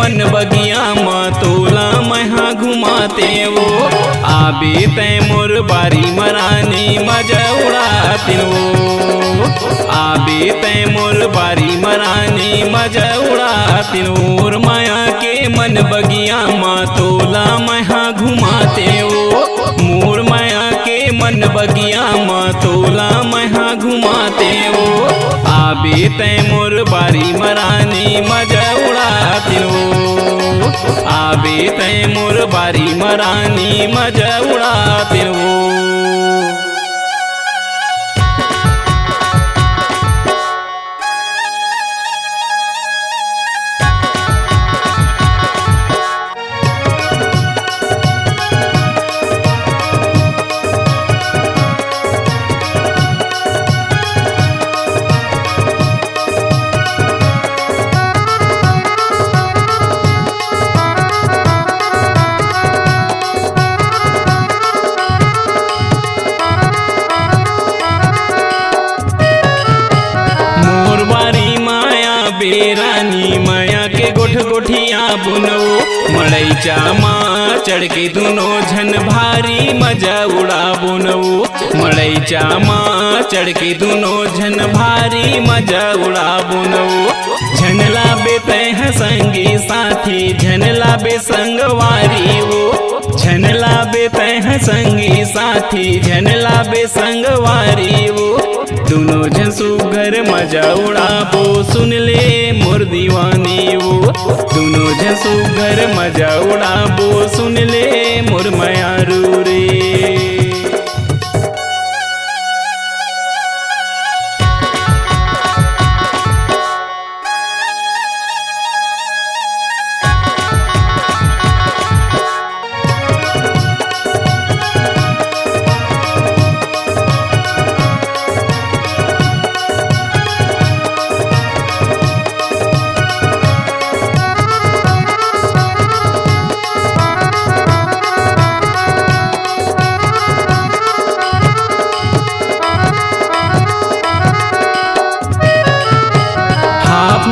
मन बगिया माँ तोला महा घुमाते वो। आबे तय मोर बारी मरानी मजा उड़ाते वो। आबे तय मोर बारी मरानी मजा उड़ाते मोर माया के मन बगिया माँ तोला महा घुमाते वो। मोर माया के मन बगिया माँ तोला महा घुमाते वो। आबे तय मोर बारी मरानी मजा उड़ाते वो। आबे तय मोर बारी मरानी मजा उड़ाते वो। बेरानी माया के गोठ गोठिया बुनवो। मड़ैचा माँ चढ़ के दुनो झन भारी मजा उड़ा बुनवो। मड़ैचा माँ चढ़ के दुनो झन भारी मजा उड़ा बुनवो। झनला बे तय संगी साथी झनला बे संगवारी वो। झनला बे तय संगी साथी झनला बे संगवारी वो। दोनों झन सुघर मजा उड़ाबो सुन ले मोर दीवानी वो। दोनों झन सुघर मजा उड़ाबो सुन ले मोर मायारू रे।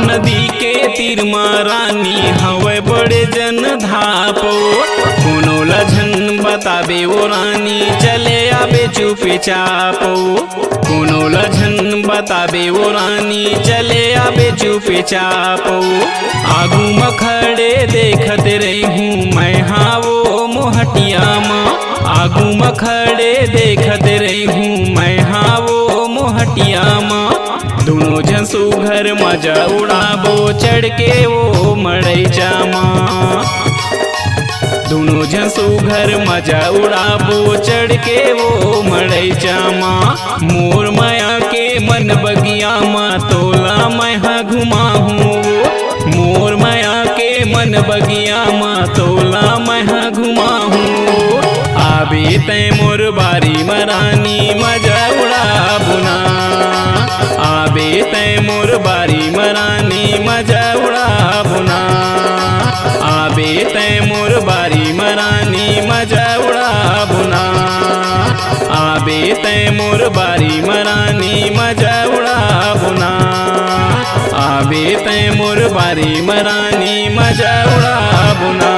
नदी के तीर रानी हवे बड़े जन धापो। कोनो लझन बताबे वो रानी चले आबे चुपे चापो। कोनो लझन बताबे वो रानी चले आबे चुपे चापो। आगू मखड़े देखते रही हूँ मैं हाँ वो मोहटिया माँ। आगू मखड़े देखते रही हूँ मैं हाँ वो मोहटिया माँ। दोनों झन सुघर मजा उड़ाबो चढ़ के वो मड़ैचा माँ। दोनों झन सुघर मजा उड़ाबो चढ़ के वो मड़ैचा माँ। मोर माया के मन बगिया माँ तोला महा घुमाहूँ वो। मोर माया के मन बगिया माँ तोला महा घुमाहूँ वो। आबे तय मोर बारी मरानी मजा उड़ाबुना। आबे तय मोर बारी मरानी मजा उड़ाबुना। आबे तय मोर बारी मरानी मजा उड़ाबुना। आबे तय मोर बारी मरानी मजा उड़ाबुना। आबे तय मोर बारी मरानी मजा उड़ाबुना।